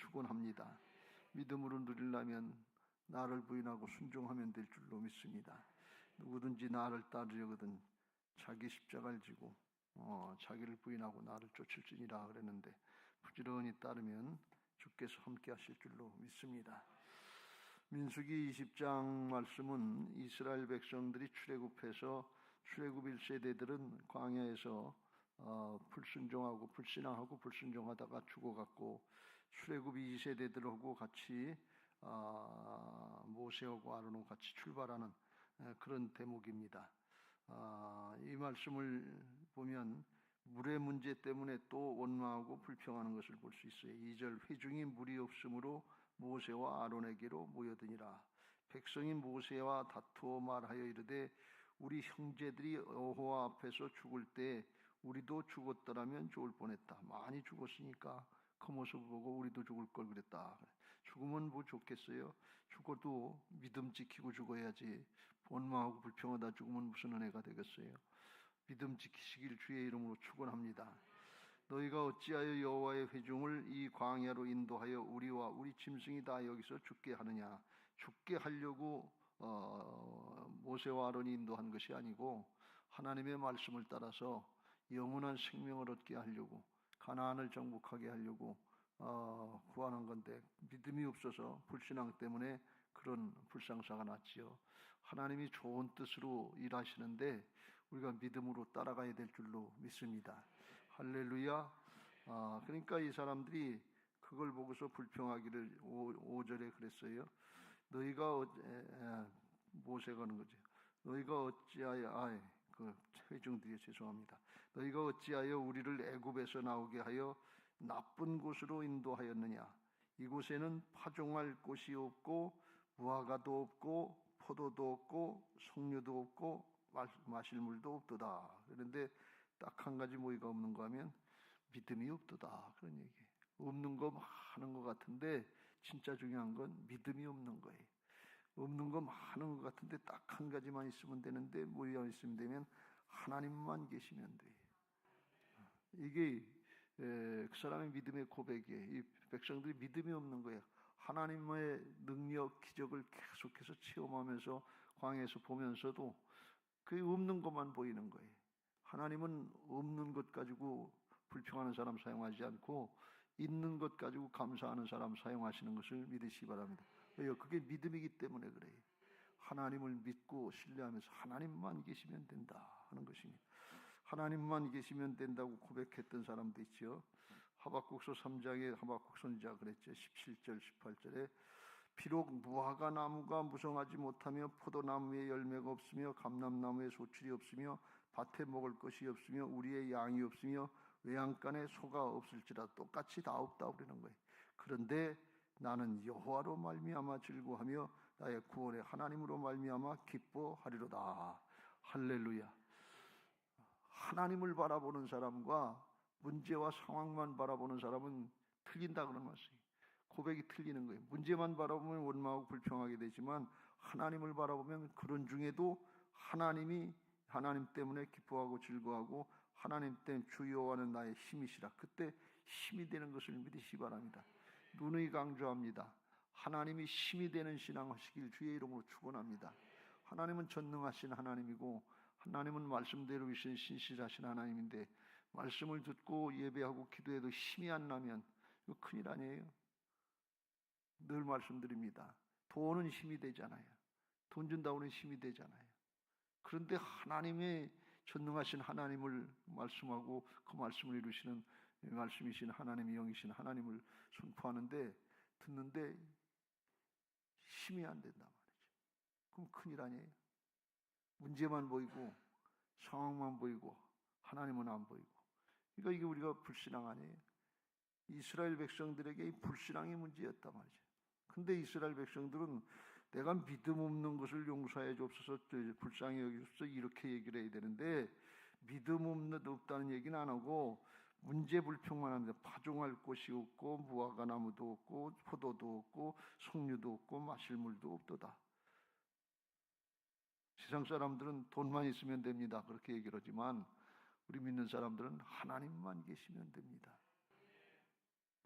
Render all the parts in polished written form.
축원합니다. 믿음으로 누리려면 나를 부인하고 순종하면 될 줄로 믿습니다. 누구든지 나를 따르려거든 자기 십자가를 지고 자기를 부인하고 나를 쫓을지니라 그랬는데 부지런히 따르면 주께서 함께 하실 줄로 믿습니다. 민수기 20장 말씀은 이스라엘 백성들이 출애굽해서 출애굽 1세대들은 광야에서 불순종하고 불신앙하고 불순종하다가 죽어갔고 출애굽 2세대들하고 같이 모세하고 아론하고 같이 출발하는 그런 대목입니다. 이 말씀을 보면 물의 문제 때문에 또 원망하고 불평하는 것을 볼 수 있어요. 2절 회중이 물이 없으므로 모세와 아론에게로 모여드니라. 백성이 모세와 다투어 말하여 이르되 우리 형제들이 여호와 앞에서 죽을 때 우리도 죽었더라면 좋을 뻔했다. 많이 죽었으니까 그 모습을 보고 우리도 죽을 걸 그랬다. 죽으면 뭐 좋겠어요? 죽어도 믿음 지키고 죽어야지. 원망하고 불평하다 죽으면 무슨 은혜가 되겠어요? 믿음 지키시길 주의 이름으로 축원합니다. 너희가 어찌하여 여호와의 회중을 이 광야로 인도하여 우리와 우리 짐승이 다 여기서 죽게 하느냐? 죽게 하려고 모세와 아론이 인도한 것이 아니고 하나님의 말씀을 따라서 영원한 생명을 얻게 하려고 가나안을 정복하게 하려고 구하는 건데 믿음이 없어서 불신앙 때문에 그런 불상사가 났지요. 하나님이 좋은 뜻으로 일하시는데 우리가 믿음으로 따라가야 될 줄로 믿습니다. 할렐루야. 그러니까 이 사람들이 그걸 보고서 불평하기를 5절에 그랬어요. 너희가 모세가 하는 거죠. 너희가 어찌하여 그 회중들이 죄송합니다. 너희가 어찌하여 우리를 애굽에서 나오게 하여 나쁜 곳으로 인도하였느냐? 이곳에는 파종할 곳이 없고 무화과도 없고 포도도 없고 석류도 없고 마실 물도 없도다. 그런데 딱 한 가지 뭐가 없는 거 하면 믿음이 없도다. 그런 얘기. 없는 거 많은 것 같은데 진짜 중요한 건 믿음이 없는 거예요. 없는 거 많은 것 같은데 딱 한 가지만 있으면 되는데 뭐가 있으면 되면 하나님만 계시면 돼요. 이게 그 사람의 믿음의 고백이에요. 이 백성들이 믿음이 없는 거예요. 하나님의 능력, 기적을 계속해서 체험하면서 광야에서 보면서도 그게 없는 것만 보이는 거예요. 하나님은 없는 것 가지고 불평하는 사람 사용하지 않고 있는 것 가지고 감사하는 사람 사용하시는 것을 믿으시기 바랍니다. 왜요? 그게 믿음이기 때문에 그래요. 하나님을 믿고 신뢰하면서 하나님만 계시면 된다 하는 것입니다. 하나님만 계시면 된다고 고백했던 사람도 있죠. 하박국서 3장에 하박국 선지자가 그랬죠. 17절 18절에 비록 무화과 나무가 무성하지 못하며 포도나무에 열매가 없으며 감람나무에 소출이 없으며 밭에 먹을 것이 없으며 우리의 양이 없으며 외양간에 소가 없을지라도 똑같이 다 없다 그러는 거예요. 그런데 나는 여호와로 말미암아 즐거워하며 나의 구원의 하나님으로 말미암아 기뻐하리로다. 할렐루야. 하나님을 바라보는 사람과 문제와 상황만 바라보는 사람은 틀린다 그런 말씀이에요. 고백이 틀리는 거예요. 문제만 바라보면 원망하고 불평하게 되지만 하나님을 바라보면 그런 중에도 하나님 때문에 기뻐하고 즐거워하고 하나님 때문에 주 여호와는 나의 힘이시라. 그때 힘이 되는 것을 믿으시기 바랍니다. 누누이 강조합니다. 하나님이 힘이 되는 신앙하시길 주의 이름으로 축원합니다. 하나님은 전능하신 하나님이고 하나님은 말씀대로 이신 신실하신 하나님인데 말씀을 듣고 예배하고 기도해도 힘이 안 나면 이거 큰일 아니에요? 늘 말씀드립니다. 돈은 힘이 되잖아요. 돈 준다고는 힘이 되잖아요. 그런데 하나님의 전능하신 하나님을 말씀하고 그 말씀을 이루시는 말씀이신 하나님의 영이신 하나님을 선포하는데 듣는데 힘이 안 된단 말이죠. 그럼 큰일 아니에요. 문제만 보이고 상황만 보이고 하나님은 안 보이고. 그러니까 이게 우리가 불신앙 아니에요. 이스라엘 백성들에게 이 불신앙이 문제였단 말이죠. 근데 이스라엘 백성들은 내가 믿음 없는 것을 용서해 주옵소서, 불쌍히 여기옵소서 이렇게 얘기를 해야 되는데 믿음 없다는 얘기는 안 하고 문제 불평만 합니다. 파종할 곳이 없고 무화과 나무도 없고 포도도 없고 석류도 없고 마실 물도 없도다. 세상 사람들은 돈만 있으면 됩니다. 그렇게 얘기를 하지만 우리 믿는 사람들은 하나님만 계시면 됩니다.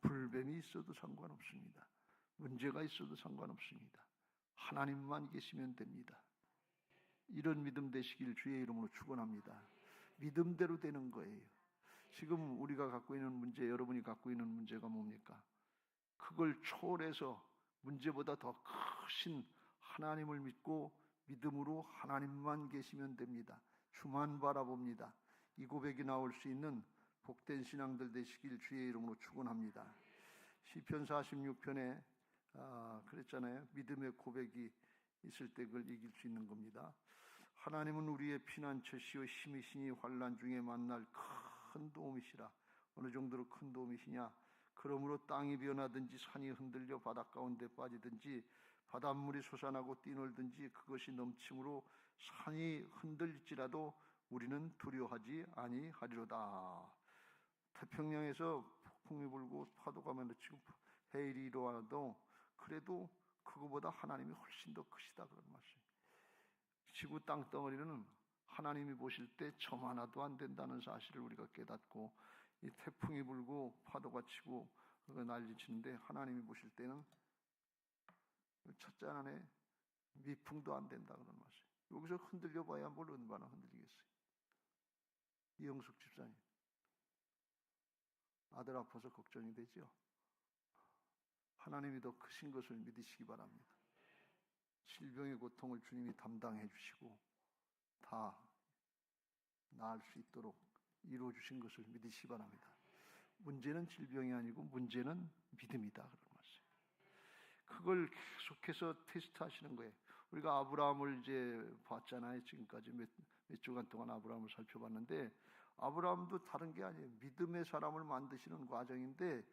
불뱀이 있어도 상관없습니다. 문제가 있어도 상관없습니다. 하나님만 계시면 됩니다. 이런 믿음 되시길 주의 이름으로 축원합니다. 믿음대로 되는 거예요. 지금 우리가 갖고 있는 문제, 여러분이 갖고 있는 문제가 뭡니까? 그걸 초월해서 문제보다 더 크신 하나님을 믿고 믿음으로 하나님만 계시면 됩니다. 주만 바라봅니다. 이 고백이 나올 수 있는 복된 신앙들 되시길 주의 이름으로 축원합니다. 시편 46편에 그랬잖아요. 믿음의 고백이 있을 때 그걸 이길 수 있는 겁니다. 하나님은 우리의 피난처시요 힘이시니 환난 중에 만날 큰 도움이시라. 어느 정도로 큰 도움이시냐? 그러므로 땅이 변하든지 산이 흔들려 바닷 가운데 빠지든지 바닷물이 솟아나고 뛰놀든지 그것이 넘침으로 산이 흔들릴지라도 우리는 두려워하지 아니하리로다. 태평양에서 폭풍이 불고 파도가 많아지고 해일이 일어와도 그래도 그거보다 하나님이 훨씬 더 크시다 그런 말씀이에요. 지구 땅덩어리는 하나님이 보실 때 점 하나도 안 된다는 사실을 우리가 깨닫고, 이 태풍이 불고 파도가 치고 난리치는데 하나님이 보실 때는 첫째 안에 미풍도 안 된다 그런 말이에요. 여기서 흔들려 봐야 뭘 얼마나 흔들리겠어요. 이영숙 집사님 아들 아파서 걱정이 되죠. 하나님이 더 크신 것을 믿으시기 바랍니다. 질병의 고통을 주님이 담당해 주시고 다 나을 수 있도록 이루어 주신 것을 믿으시기 바랍니다. 문제는 질병이 아니고 문제는 믿음이다 그런 말씀. 그걸 계속해서 테스트하시는 거예요. 우리가 아브라함을 이제 봤잖아요. 지금까지 몇 주간 동안 아브라함을 살펴봤는데, 아브라함도 다른 게 아니에요. 믿음의 사람을 만드시는 과정인데,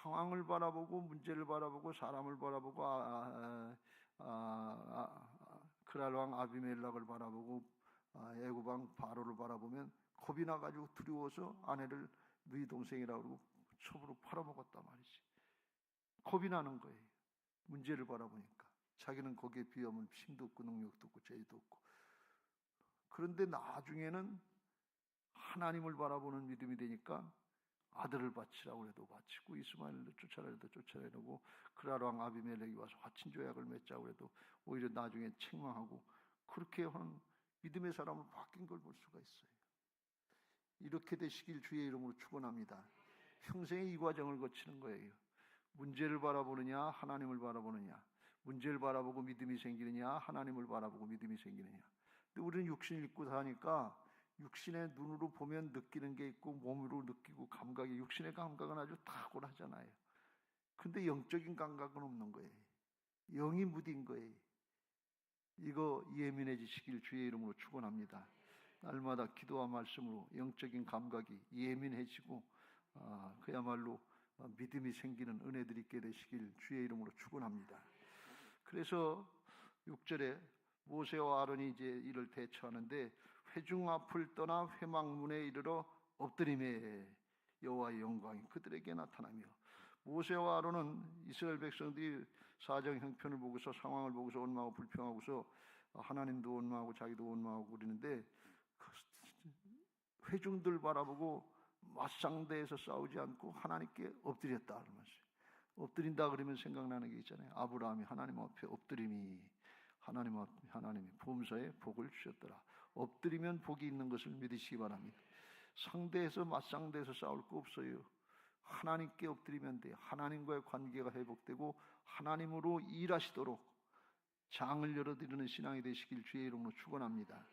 상황을 바라보고 문제를 바라보고 사람을 바라보고 그랄 왕 아비멜렉을 바라보고 애굽 왕 바로를 바라보면 겁이 나가지고 두려워서 아내를 너희 동생이라고 그러고 첩으로 팔아먹었단 말이지. 겁이 나는 거예요. 문제를 바라보니까 자기는 거기에 비하면 힘도 없고 능력도 없고 죄도 없고. 그런데 나중에는 하나님을 바라보는 믿음이 되니까 아들을 바치라고 해도 바치고 이스마엘을 쫓아내도 쫓아내고 그랄 왕 아비멜렉이 와서 화친 조약을 맺자고 해도 오히려 나중에 책망하고, 그렇게 하는 믿음의 사람을 바뀐 걸 볼 수가 있어요. 이렇게 되시길 주의 이름으로 축원합니다. 평생에 이 과정을 거치는 거예요. 문제를 바라보느냐 하나님을 바라보느냐, 문제를 바라보고 믿음이 생기느냐 하나님을 바라보고 믿음이 생기느냐. 근데 우리는 육신을 입고 사니까 육신의 눈으로 보면 느끼는 게 있고 몸으로 느끼고 감각이, 육신의 감각은 아주 탁월하잖아요. 근데 영적인 감각은 없는 거예요. 영이 무딘 거예요. 이거 예민해지시길 주의 이름으로 축원합니다. 날마다 기도와 말씀으로 영적인 감각이 예민해지고 그야말로 믿음이 생기는 은혜들이 있게 되시길 주의 이름으로 축원합니다. 그래서 6절에 모세와 아론이 이제 이를 대처하는데, 회중 앞을 떠나 회막문에 이르러 엎드림에 여호와의 영광이 그들에게 나타나며, 모세와 아론은 이스라엘 백성들이 사정 형편을 보고서 상황을 보고서 원망하고 불평하고서 하나님도 원망하고 자기도 원망하고 그러는데, 회중들 바라보고 맞상대에서 싸우지 않고 하나님께 엎드렸다 하는 말이에요. 엎드린다 그러면 생각나는 게 있잖아요. 아브라함이 하나님 앞에 엎드림이 하나님이 보험사에 복을 주셨더라. 엎드리면 복이 있는 것을 믿으시기 바랍니다. 상대에서 맞상대에서 싸울 거 없어요. 하나님께 엎드리면 돼요. 하나님과의 관계가 회복되고 하나님으로 일하시도록 장을 열어드리는 신앙이 되시길 주의 이름으로 축원합니다.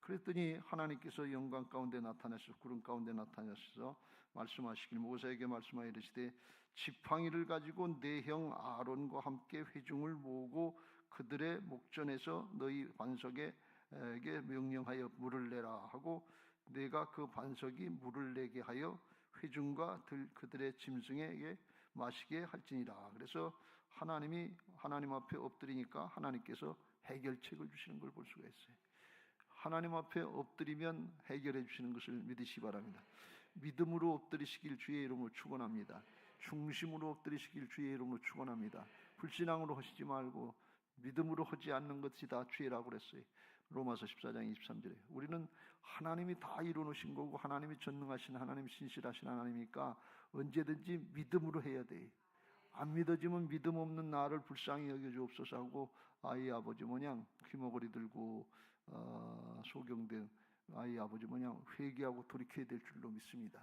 그랬더니 하나님께서 영광 가운데 나타나셔서 구름 가운데 나타나셔서 말씀하시길, 모세에게 말씀하여 이르시되 지팡이를 가지고 내 형 아론과 함께 회중을 모으고 그들의 목전에서 너희 반석에게 명령하여 물을 내라 하고, 내가 그 반석이 물을 내게 하여 회중과 그들의 짐승에게 마시게 할지니라. 그래서 하나님 앞에 엎드리니까 하나님께서 해결책을 주시는 걸 볼 수가 있어요. 하나님 앞에 엎드리면 해결해 주시는 것을 믿으시기 바랍니다. 믿음으로 엎드리시길 주의 이름으로 축원합니다. 중심으로 엎드리시길 주의 이름으로 축원합니다. 불신앙으로 하시지 말고 믿음으로 하지 않는 것이 다 죄라고 그랬어요. 로마서 14장 23절에 우리는 하나님이 다 이루어놓으신 거고 하나님이 전능하신 하나님, 신실하신 하나님이니까 언제든지 믿음으로 해야 돼. 안 믿어지면 믿음 없는 나를 불쌍히 여겨주옵소서 하고 아이 아버지 모양 귀머거리 들고 소경된 아이 아버지 모양 회개하고 돌이켜야 될 줄로 믿습니다.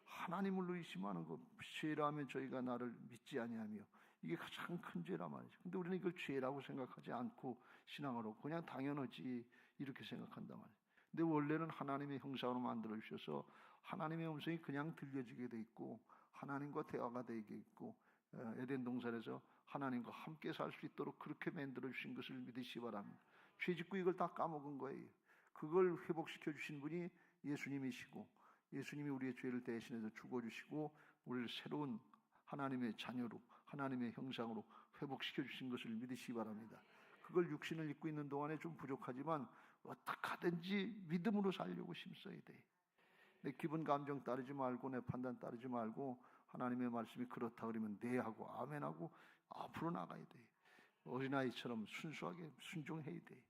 하나님을 의심하는 것 죄라면 저희가 나를 믿지 아니하며 이게 가장 큰 죄라 말이죠. 근데 우리는 이걸 죄라고 생각하지 않고 신앙으로 그냥 당연하지 이렇게 생각한단 말이에요. 근데 원래는 하나님의 형상으로 만들어 주셔서 하나님의 음성이 그냥 들려지게 돼 있고 하나님과 대화가 되게 있고 에덴 동산에서 하나님과 함께 살 수 있도록 그렇게 만들어 주신 것을 믿으시기 바랍니다. 죄 짓고 이걸 다 까먹은 거예요. 그걸 회복시켜 주신 분이 예수님이시고 예수님이 우리의 죄를 대신해서 죽어주시고 우리를 새로운 하나님의 자녀로 하나님의 형상으로 회복시켜 주신 것을 믿으시기 바랍니다. 그걸 육신을 입고 있는 동안에 좀 부족하지만 어떻게 하든지 믿음으로 살려고 힘써야 돼. 내 기분 감정 따르지 말고 내 판단 따르지 말고 하나님의 말씀이 그렇다 그러면 네 하고 아멘 하고 앞으로 나가야 돼. 어린아이처럼 순수하게 순종해야 돼.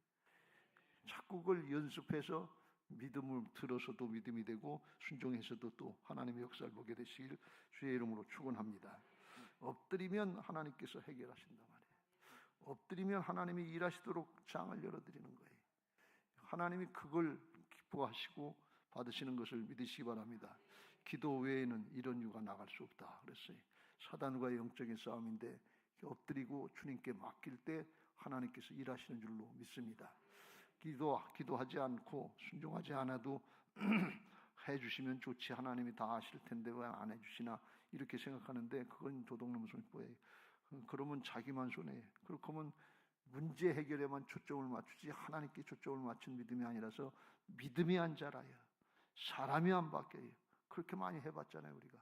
자꾸 그걸 연습해서 믿음을 들어서도 믿음이 되고 순종해서도 또 하나님의 역사를 보게 되시길 주의 이름으로 축원합니다. 엎드리면 하나님께서 해결하신단 말이에요. 엎드리면 하나님이 일하시도록 장을 열어드리는 거예요. 하나님이 그걸 기뻐하시고 받으시는 것을 믿으시기 바랍니다. 기도 외에는 이런 유가 나갈 수 없다 그랬어요. 사단과의 영적인 싸움인데 엎드리고 주님께 맡길 때 하나님께서 일하시는 줄로 믿습니다. 기도하지 않고 순종하지 않아도 해주시면 좋지 하나님이 다 아실 텐데 왜 안 해주시나 이렇게 생각하는데 그건 도둑놈 손해예요. 그러면 자기만 손해예요. 그렇게 하면 문제 해결에만 초점을 맞추지 하나님께 초점을 맞춘 믿음이 아니라서 믿음이 안 자라요. 사람이 안 바뀌어요. 그렇게 많이 해봤잖아요 우리가.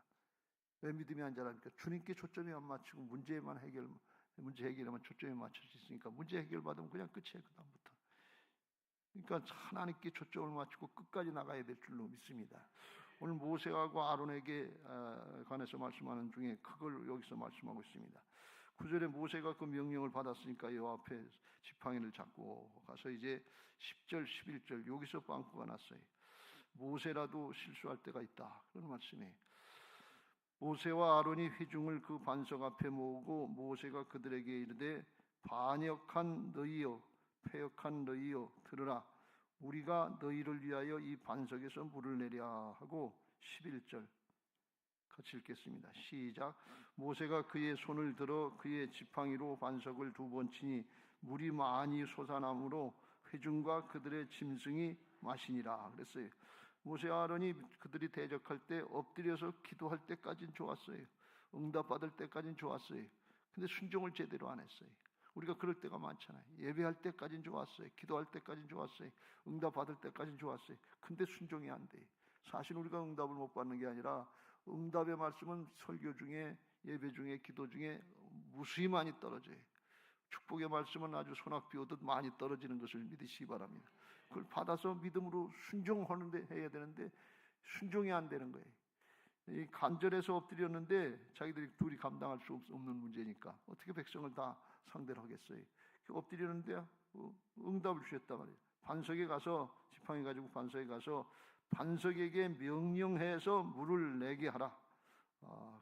왜 믿음이 안 자라니까 주님께 초점이 안 맞추고 문제 해결에만 초점이 맞춰져 있으니까 문제 해결 받으면 그냥 끝이에요. 그다음부터. 그러니까 하나님께 초점을 맞추고 끝까지 나가야 될 줄로 믿습니다. 오늘 모세하고 아론에게 관해서 말씀하는 중에 그걸 여기서 말씀하고 있습니다. 9절에 모세가 그 명령을 받았으니까 여호와 앞에 지팡이를 잡고 가서 이제 10절, 11절 여기서 빵꾸가 났어요. 모세라도 실수할 때가 있다. 그런 말씀이에요. 모세와 아론이 회중을 그 반석 앞에 모으고 모세가 그들에게 이르되 반역한 너희여 패역한 너희여 들으라 우리가 너희를 위하여 이 반석에서 물을 내랴 하고 11절 같이 읽겠습니다. 시작. 모세가 그의 손을 들어 그의 지팡이로 반석을 2번 치니 물이 많이 솟아나므로 회중과 그들의 짐승이 마시니라 그랬어요. 모세와 아론이 그들이 대적할 때 엎드려서 기도할 때까지는 좋았어요. 응답받을 때까지는 좋았어요. 근데 순종을 제대로 안 했어요. 우리가 그럴 때가 많잖아요. 예배할 때까지는 좋았어요. 기도할 때까지는 좋았어요. 응답 받을 때까지는 좋았어요. 근데 순종이 안 돼. 사실 우리가 응답을 못 받는 게 아니라 응답의 말씀은 설교 중에 예배 중에 기도 중에 무수히 많이 떨어져요. 축복의 말씀은 아주 소낙비 오듯 많이 떨어지는 것을 믿으시기 바랍니다. 그걸 받아서 믿음으로 순종하는데 해야 되는데 순종이 안 되는 거예요. 이 간절해서 엎드렸는데 자기들이 둘이 감당할 수 없는 문제니까 어떻게 백성을 다 상대를 하겠어요. 엎드리는데 응답을 주셨단 말이에요. 반석에 가서 지팡이 가지고 반석에 가서 반석에게 명령해서 물을 내게 하라.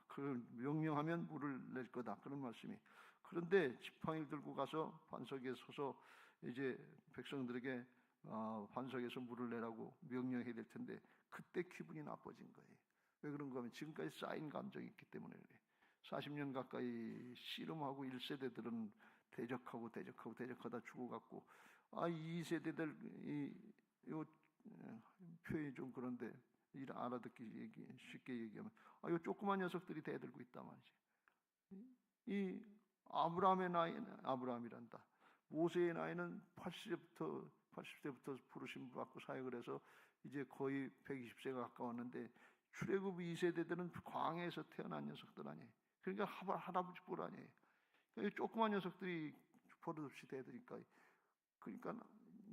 그 명령하면 물을 낼 거다. 그런 말씀이. 그런데 지팡이를 들고 가서 반석에 서서 이제 백성들에게 반석에서 물을 내라고 명령해야 될 텐데 그때 기분이 나빠진 거예요. 왜 그런가 하면 지금까지 쌓인 감정이 있기 때문에 그래요. 40년 가까이 씨름하고 1세대들은 대적하다 죽어갔고 2세대들 요 표현이 좀 그런데 알아듣기 쉽게 얘기하면 요 조그만 녀석들이 대들고 있단 말이지. 이 아브라함의 나이는 아브라함이란다. 모세의 나이는 80세부터 부르심 받고 사역을 해서 이제 거의 120세가 가까웠는데 출애굽 2세대들은 광야에서 태어난 녀석들 아니에요. 그러니까 할아버지 뻘 아니에요. 그러니까 조그만 녀석들이 버릇없이 대드니까 그러니까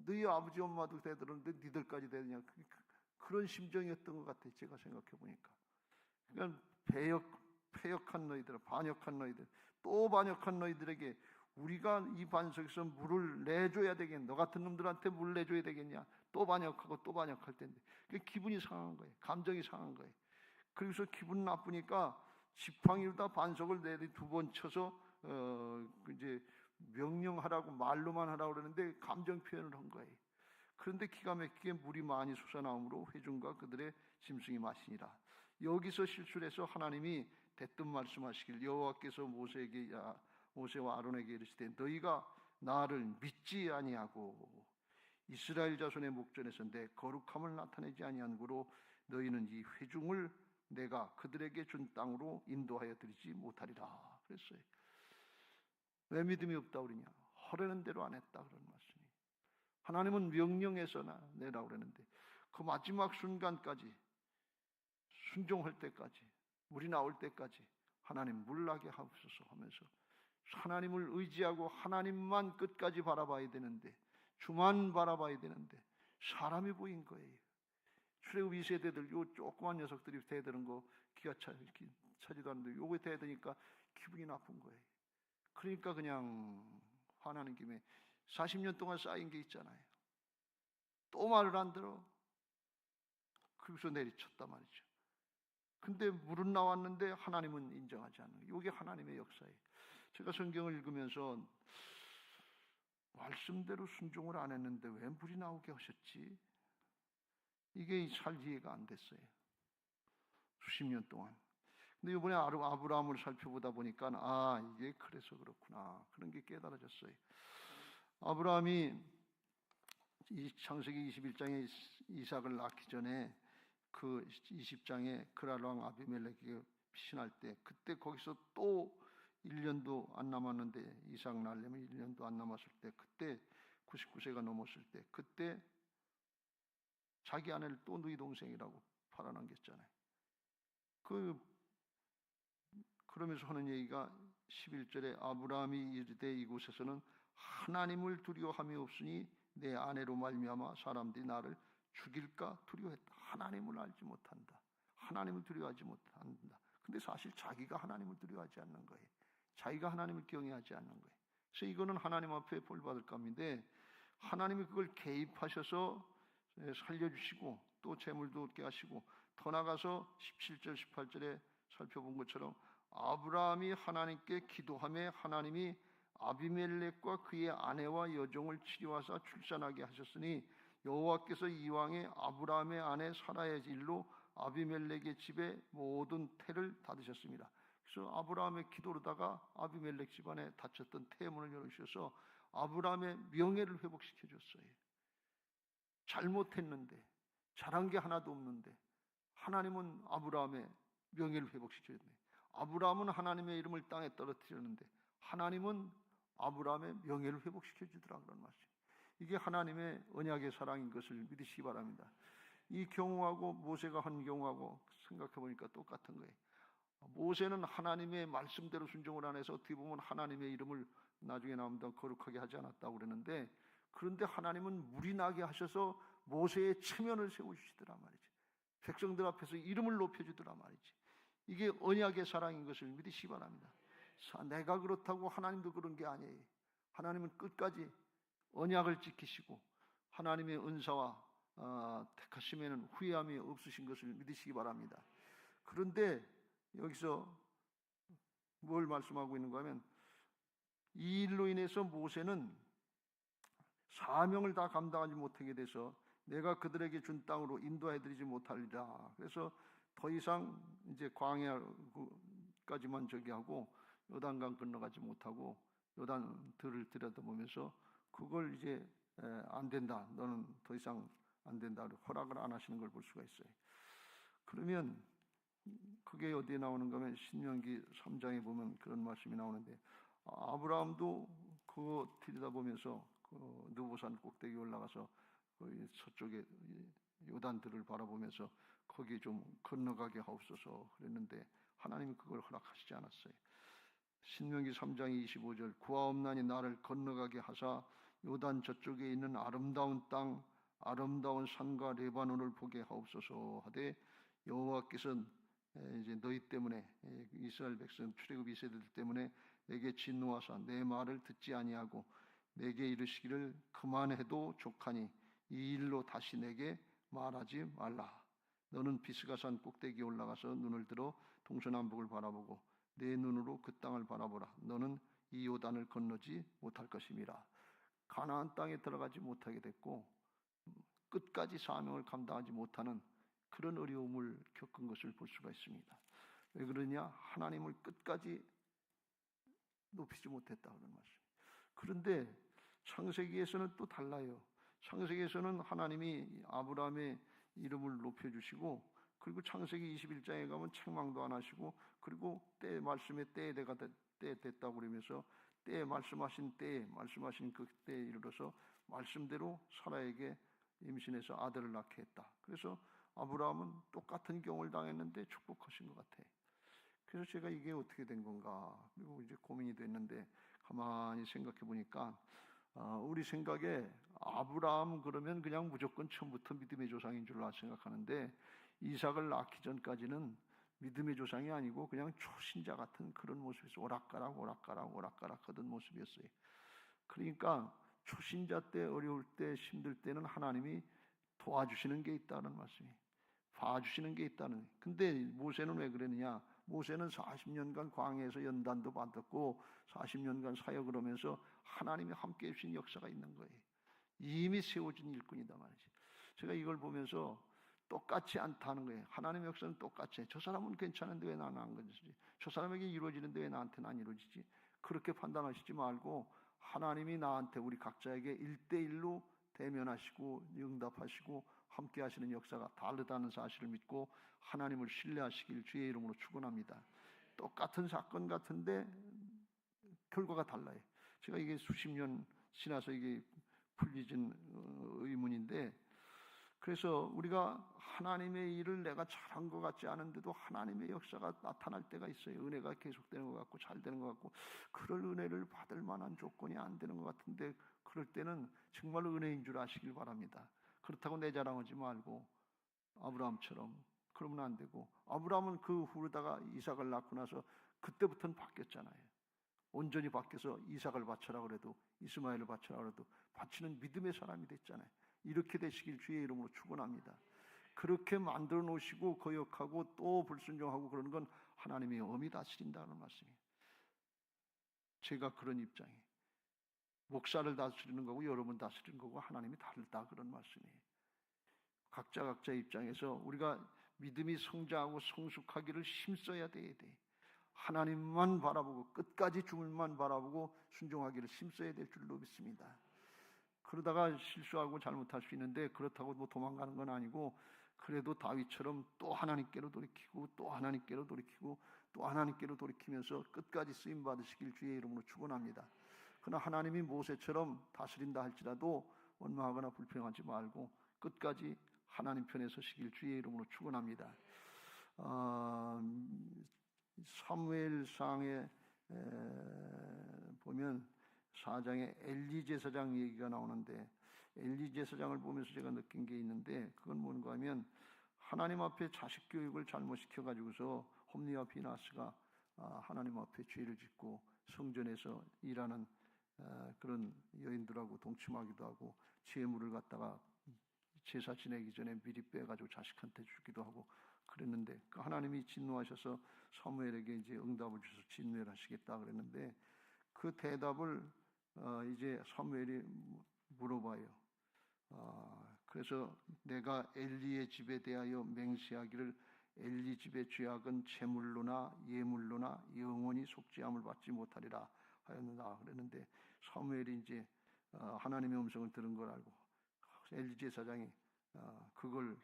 너희 아버지 엄마도 대들었는데 니들까지 대드냐 그런 심정이었던 것 같아요. 제가 생각해 보니까. 그러니까 패역한 너희들, 반역한 너희들, 또 반역한 너희들에게 우리가 이 반석에서 물을 내줘야 되겠냐? 너 같은 놈들한테 물 내줘야 되겠냐? 또 반역하고 또 반역할 텐데 기분이 상한 거예요. 감정이 상한 거예요. 그래서 기분 나쁘니까 지팡이로다 반석을 내리 2번 쳐서 이제 명령하라고 말로만 하라고 그러는데 감정 표현을 한 거예요. 그런데 기가 막히게 물이 많이 솟아나오므로 회중과 그들의 짐승이 마시니라. 여기서 실수를 해서 하나님이 대뜸 말씀하시길 여호와께서 모세와 아론에게 이르시되 너희가 나를 믿지 아니하고 이스라엘 자손의 목전에서 내 거룩함을 나타내지 아니한 고로 너희는 이 회중을 내가 그들에게 준 땅으로 인도하여 드리지 못하리라 그랬어요. 왜 믿음이 없다 그러냐? 허려는 대로 안 했다 그런 말씀이. 하나님은 명령해서나 내라고 그랬는데 그 마지막 순간까지 순종할 때까지 물이 나올 때까지 하나님 물 나게 하옵소서 하면서 하나님을 의지하고 하나님만 끝까지 바라봐야 되는데 주만 바라봐야 되는데 사람이 보인 거예요. 출애굽 2세대들 요 조그만 녀석들이 대드는 거 기가 차지도 않는데 요거 대드니까 기분이 나쁜 거예요. 그러니까 그냥 화나는 김에 40년 동안 쌓인 게 있잖아요. 또 말을 안 들어. 그래서 내리쳤단 말이죠. 근데 물은 나왔는데 하나님은 인정하지 않는 거예요. 이게 하나님의 역사예요. 제가 성경을 읽으면서 말씀대로 순종을 안 했는데 왜 물이 나오게 하셨지? 이게 잘 이해가 안 됐어요. 수십 년 동안. 근데 이번에 아브라함을 살펴보다 보니까 이게 그래서 그렇구나 그런 게 깨달아졌어요. 아브라함이 창세기 21장에 이삭을 낳기 전에 그 20장에 그랄 왕 아비멜렉에게 피신할 때 그때 거기서 또 1년도 안 남았는데 이삭 낳으려면 1년도 안 남았을 때 그때 99세가 넘었을 때 그때 자기 아내를 또 너희 동생이라고 팔아넘겼잖아요. 그러면서 하는 얘기가 11절에 아브라함이 이르되 이곳에서는 하나님을 두려워함이 없으니 내 아내로 말미암아 사람들이 나를 죽일까 두려워했다. 하나님을 알지 못한다. 하나님을 두려워하지 못한다. 근데 사실 자기가 하나님을 두려워하지 않는 거예요. 자기가 하나님을 경외하지 않는 거예요. 그래서 이거는 하나님 앞에 벌 받을 감인데 하나님이 그걸 개입하셔서 살려주시고 또 재물도 얻게 하시고 더 나가서 17절 18절에 살펴본 것처럼 아브라함이 하나님께 기도하며 하나님이 아비멜렉과 그의 아내와 여종을 치료하사 출산하게 하셨으니 여호와께서 이왕에 아브라함의 아내 사라의 일로 아비멜렉의 집에 모든 태를 닫으셨습니다. 그래서 아브라함의 기도로다가 아비멜렉 집안에 닫혔던 태문을 열어주셔서 아브라함의 명예를 회복시켜 줬어요. 잘못했는데 잘한 게 하나도 없는데 하나님은 아브라함의 명예를 회복시켰네. 아브라함은 하나님의 이름을 땅에 떨어뜨렸는데 하나님은 아브라함의 명예를 회복시켜 주더라 그런 말씀. 이게 하나님의 언약의 사랑인 것을 믿으시기 바랍니다. 이 경우하고 모세가 한 경우하고 생각해 보니까 똑같은 거예요. 모세는 하나님의 말씀대로 순종을 안 해서 어떻게 보면 하나님의 이름을 나중에 나옵니다 거룩하게 하지 않았다고 그러는데 그런데 하나님은 물이 나게 하셔서 모세의 체면을 세우시더라 말이지. 백성들 앞에서 이름을 높여주더라 말이지. 이게 언약의 사랑인 것을 믿으시기 바랍니다. 내가 그렇다고 하나님도 그런 게 아니에요. 하나님은 끝까지 언약을 지키시고 하나님의 은사와 택하심에는 후회함이 없으신 것을 믿으시기 바랍니다. 그런데 여기서 뭘 말씀하고 있는가 하면 이 일로 인해서 모세는 사명을 다 감당하지 못하게 돼서 내가 그들에게 준 땅으로 인도해드리지 못하리라. 그래서 더 이상 이제 광야까지만 하고 요단강 건너가지 못하고 요단들을 들여다보면서 그걸 이제 안 된다. 너는 더 이상 안 된다. 허락을 안 하시는 걸 볼 수가 있어요. 그러면 그게 어디에 나오는가 하면 신명기 3장에 보면 그런 말씀이 나오는데 아브라함도 그거 들여다보면서 그 느보산 꼭대기 올라가서 그 서쪽에 요단들을 바라보면서 거기 좀 건너가게 하옵소서 그랬는데 하나님이 그걸 허락하시지 않았어요. 신명기 3장 25절 구하옵나니 나를 건너가게 하사 요단 저쪽에 있는 아름다운 땅 아름다운 산과 레바논을 보게 하옵소서 하되 여호와께서 이제 너희 때문에 이스라엘 백성 출애굽 2세대들 때문에 내게 진노하사 내 말을 듣지 아니하고 내게 이르시기를 그만해도 족하니 이 일로 다시 내게 말하지 말라. 너는 비스가산 꼭대기에 올라가서 눈을 들어 동서남북을 바라보고 내 눈으로 그 땅을 바라보라. 너는 이 요단을 건너지 못할 것임이라. 가나안 땅에 들어가지 못하게 됐고 끝까지 사명을 감당하지 못하는 그런 어려움을 겪은 것을 볼 수가 있습니다. 왜 그러냐? 하나님을 끝까지 높이지 못했다 그런 말씀. 그런데 창세기에서는 또 달라요. 창세기에서는 하나님이 아브라함의 이름을 높여주시고, 그리고 창세기 21장에 가면 책망도 안 하시고, 그리고 때 말씀의 때에 됐다고 그러면서 때에 말씀하신 그 때에 이르러서 말씀대로 사라에게 임신해서 아들을 낳게 했다. 그래서 아브라함은 똑같은 경우를 당했는데 축복하신 것 같아. 그래서 제가 이게 어떻게 된 건가, 그리고 이제 고민이 됐는데 가만히 생각해 보니까 우리 생각에 아브라함 그러면 그냥 무조건 처음부터 믿음의 조상인 줄로 생각하는데, 이삭을 낳기 전까지는 믿음의 조상이 아니고 그냥 초신자 같은 그런 모습이었어요. 오락가락 하던 모습이었어요. 그러니까 초신자 때, 어려울 때, 힘들 때는 하나님이 도와주시는 게 있다는 말씀이, 봐주시는 게 있다는. 근데 모세는 왜 그러느냐? 모세는 40년간 광야에서 연단도 받았고 40년간 사역을 하면서 하나님이 함께 해주신 역사가 있는 거예요. 이미 세워진 일꾼이다 말이지. 제가 이걸 보면서 똑같지 않다는 거예요. 하나님의 역사는 똑같이. 저 사람은 괜찮은데 왜 나는 안 그러지? 저 사람에게 이루어지는데 왜 나한테는 안 이루어지지? 그렇게 판단하시지 말고 하나님이 나한테, 우리 각자에게 1대1로 대면하시고 응답하시고 함께 하시는 역사가 다르다는 사실을 믿고 하나님을 신뢰하시길 주의 이름으로 축원합니다. 똑같은 사건 같은데 결과가 달라요. 제가 이게 수십 년 지나서 이게 풀리진 의문인데, 그래서 우리가 하나님의 일을 내가 잘한 것 같지 않은데도 하나님의 역사가 나타날 때가 있어요. 은혜가 계속되는 것 같고 잘 되는 것 같고, 그럴 은혜를 받을 만한 조건이 안 되는 것 같은데, 그럴 때는 정말 은혜인 줄 아시길 바랍니다. 그렇다고 내 자랑하지 말고 아브라함처럼 그러면 안 되고, 아브라함은 그 후로다가 이삭을 낳고 나서 그때부터는 바뀌었잖아요. 온전히 바뀌어서 이삭을 바쳐라 그래도, 이스마엘을 바쳐라 그래도 바치는 믿음의 사람이 됐잖아요. 이렇게 되시길 주의 이름으로 축원합니다. 그렇게 만들어 놓으시고 거역하고 또 불순종하고 그러는 건 하나님의 엄히 다스린다는 말씀이에요. 제가 그런 입장이에요. 목사를 다스리는 거고 여러분 다스리는 거고 하나님이 다르다 그런 말씀이에요. 각자 입장에서 우리가 믿음이 성장하고 성숙하기를 힘써야 돼. 하나님만 바라보고 끝까지 주님만 바라보고 순종하기를 힘써야 될 줄로 믿습니다. 그러다가 실수하고 잘못할 수 있는데, 그렇다고 뭐 도망가는 건 아니고, 그래도 다윗처럼 또 하나님께로 돌이키고 또 하나님께로 돌이키고 또 하나님께로 돌이키면서 끝까지 쓰임 받으시길 주의 이름으로 축원합니다. 그러나 하나님이 모세처럼 다스린다 할지라도 원망하거나 불평하지 말고 끝까지 하나님 편에 서시길 주의 이름으로 축원합니다. 사무엘상에 보면 4장에 엘리 제사장 얘기가 나오는데, 엘리 제사장을 보면서 제가 느낀 게 있는데, 그건 뭔가 하면 하나님 앞에 자식 교육을 잘못 시켜가지고서 홈리와 비나스가 하나님 앞에 죄를 짓고 성전에서 일하는 그런 여인들하고 동침하기도 하고, 제물을 갖다가 제사 지내기 전에 미리 빼가지고 자식한테 주기도 하고 그랬는데, 하나님이 진노하셔서 사무엘에게 이제 응답을 주셔서 진노를 하시겠다 그랬는데, 그 대답을 이제 사무엘이 물어봐요. 그래서 내가 엘리의 집에 대하여 맹세하기를 엘리 집의 죄악은 제물로나 예물로나 영원히 속죄함을 받지 못하리라 하였느라 그랬는데, 사무엘이 이제 하나님의 음성을 들은 걸 알고 엘리 제사장이 그걸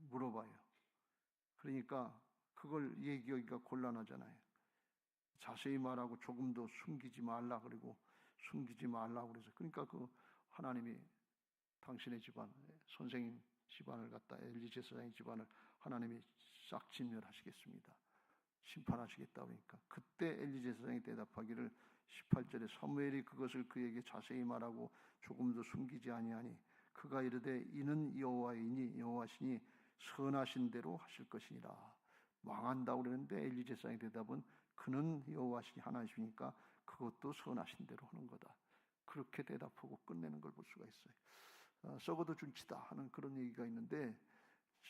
물어봐요. 그러니까 그걸 얘기하기가 곤란하잖아요. 자세히 말하고 조금 더 숨기지 말라 그러고 숨기지 말라고 그래서, 그러니까 그 하나님이 당신의 집안, 선생님 집안을 갖다, 엘리 제사장의 집안을 하나님이 싹 진멸하시겠습니다. 심판하시겠다 그러니까, 그때 엘리 제사장이 대답하기를 18절에 사무엘이 그것을 그에게 자세히 말하고 조금도 숨기지 아니하니 그가 이르되 이는 여호와이니 여호와시니 선하신 대로 하실 것이니라. 망한다고 그러는데 엘리 제사장의 대답은 그는 여호와시니 하나님이니까 그것도 선하신 대로 하는 거다. 그렇게 대답하고 끝내는 걸 볼 수가 있어요. 썩어도 준치다 하는 그런 얘기가 있는데,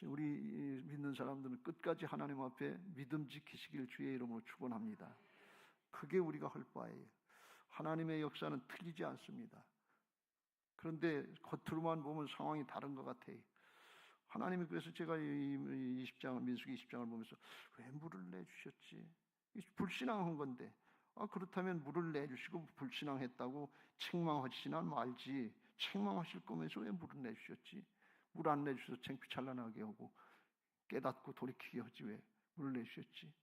우리 믿는 사람들은 끝까지 하나님 앞에 믿음 지키시길 주의 이름으로 축원합니다. 그게 우리가 할 바예요. 하나님의 역사는 틀리지 않습니다. 그런데 겉으로만 보면 상황이 다른 것 같아요. 하나님이 그래서 제가 이 20장, 민수기 20장을 보면서 왜 물을 내주셨지? 불신앙한 건데, 그렇다면 물을 내주시고 불신앙했다고 책망하시나 말지. 책망하실 거면서 왜 물을 내주셨지? 물 안 내주셔서 창피 찬란하게 하고 깨닫고 돌이키게 하지 왜 물을 내주셨지?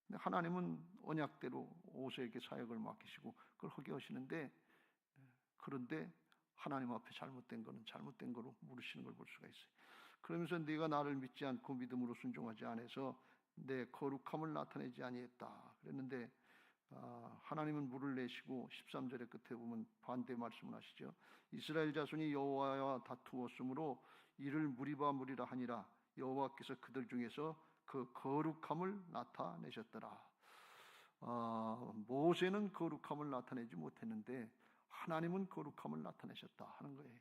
근데 하나님은 언약대로 오세에게 사역을 맡기시고 그걸 하게 하시는데, 그런데 하나님 앞에 잘못된 거는 잘못된 거로 물으시는 걸 볼 수가 있어요. 그러면서 네가 나를 믿지 않고 믿음으로 순종하지 않아서 내 거룩함을 나타내지 아니했다 그랬는데, 하나님은 물을 내시고 13절의 끝에 보면 반대 말씀을 하시죠. 이스라엘 자손이 여호와와 다투었으므로 이를 무리바 무리라 하니라. 여호와께서 그들 중에서 그 거룩함을 나타내셨더라. 모세는 거룩함을 나타내지 못했는데 하나님은 거룩함을 나타내셨다 하는 거예요.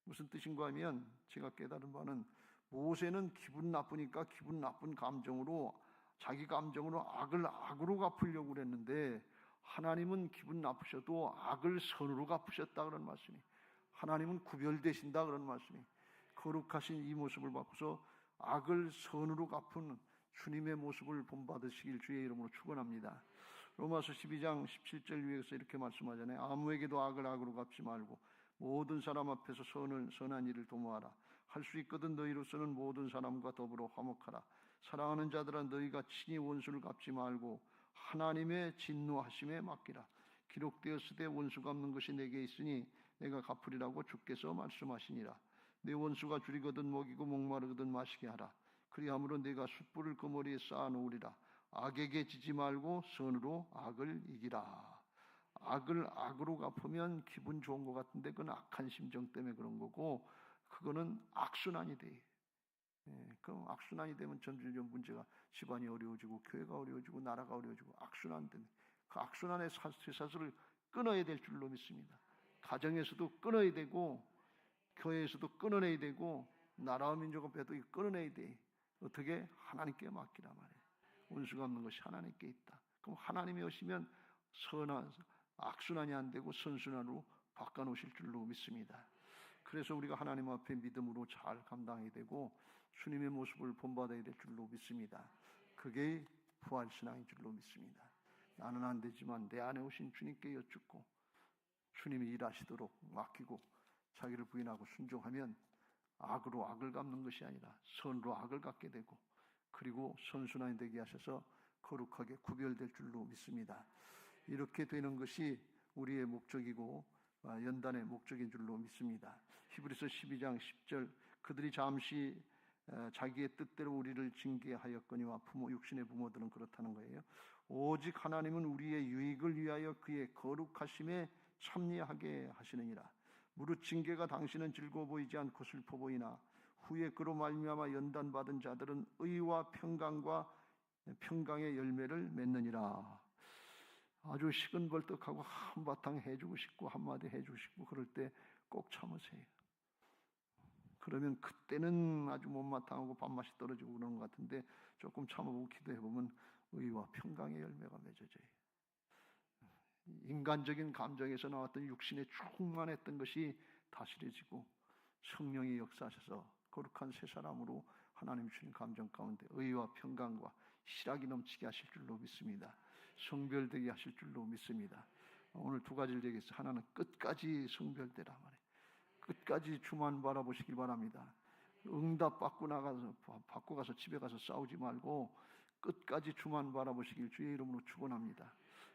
무슨 뜻인가 하면 제가 깨달은 바는 모세는 기분 나쁘니까 기분 나쁜 감정으로 자기 감정으로 악을 악으로 갚으려고 그랬는데 하나님은 기분 나쁘셔도 악을 선으로 갚으셨다 그런 말씀이, 하나님은 구별되신다 그런 말씀이, 거룩하신 이 모습을 바꾸서 악을 선으로 갚은 주님의 모습을 본받으시길 주의 이름으로 축원합니다. 로마서 12장 17절 위에서 이렇게 말씀하잖아요. 아무에게도 악을 악으로 갚지 말고 모든 사람 앞에서 선한 일을 도모하라. 할 수 있거든 너희로서는 모든 사람과 더불어 화목하라. 사랑하는 자들아 너희가 친히 원수를 갚지 말고 하나님의 진노하심에 맡기라. 기록되었으되 원수 갚는 것이 내게 있으니 내가 갚으리라고 주께서 말씀하시니라. 내 원수가 줄이거든 먹이고 목마르거든 마시게 하라. 그리함으로 내가 숯불을 그 머리에 쌓아 놓으리라. 악에게 지지 말고 선으로 악을 이기라. 악을 악으로 갚으면 기분 좋은 것 같은데 그건 악한 심정 때문에 그런 거고, 그거는 악순환이 돼. 그럼 악순환이 되면 점점 문제가, 집안이 어려워지고 교회가 어려워지고 나라가 어려워지고 악순환 때문에 그 악순환의 쇠사슬을 끊어야 될 줄로 믿습니다. 가정에서도 끊어야 되고 교회에서도 끊어내야 되고 나라와 민족 앞에도 끊어내야 돼. 어떻게? 하나님께 맡기라 말이에요. 원수가 없는 것이 하나님께 있다. 그럼 하나님이 오시면 악순환이 안 되고 선순환으로 바꿔놓으실 줄로 믿습니다. 그래서 우리가 하나님 앞에 믿음으로 잘 감당해야 되고 주님의 모습을 본받아야 될 줄로 믿습니다. 그게 부활신앙인 줄로 믿습니다. 나는 안 되지만 내 안에 오신 주님께 여쭙고 주님이 일하시도록 맡기고 자기를 부인하고 순종하면 악으로 악을 갚는 것이 아니라 선으로 악을 갚게 되고, 그리고 선순환이 되게 하셔서 거룩하게 구별될 줄로 믿습니다. 이렇게 되는 것이 우리의 목적이고 연단의 목적인 줄로 믿습니다. 히브리서 12장 10절 그들이 잠시 자기의 뜻대로 우리를 징계하였거니와 육신의 부모들은 그렇다는 거예요. 오직 하나님은 우리의 유익을 위하여 그의 거룩하심에 참여하게 하시느니라. 무릇 징계가 당신은 즐거워 보이지 않고 슬퍼 보이나 후에 그로 말미암아 연단받은 자들은 의와 평강의 열매를 맺느니라. 아주 시근벌떡하고 한바탕 해주고 싶고 한마디 해주고 싶고 그럴 때 꼭 참으세요. 그러면 그때는 아주 못마땅하고 밥맛이 떨어지고 그러는 것 같은데 조금 참아보고 기도해보면 의와 평강의 열매가 맺어져요. 인간적인 감정에서 나왔던 육신에 충만했던 것이 다스려지고 성령이 역사하셔서 거룩한 새 사람으로 하나님 주신 감정 가운데 의와 평강과 희락이 넘치게 하실 줄로 믿습니다. 성별되게 하실 줄로 믿습니다. 오늘 두 가지를 얘기해서, 하나는 끝까지 성별되라 말이에요. 끝까지 주만 바라보시길 바랍니다. 응답 받고 가서 집에 가서 싸우지 말고 끝까지 주만 바라보시길 주의 이름으로 축원합니다.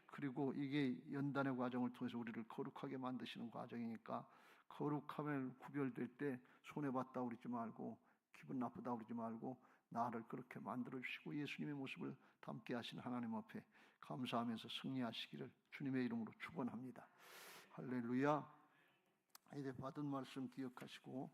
그리고 이게 연단의 과정을 통해서 우리를 거룩하게 만드시는 과정이니까 거룩함을 구별될 때 손해봤다 그러지 말고 기분 나쁘다 그러지 말고 나를 그렇게 만들어주시고 예수님의 모습을 담게 하신 하나님 앞에 감사하면서 승리하시기를 주님의 이름으로 축원합니다. 할렐루야. 이제 받은 말씀 기억하시고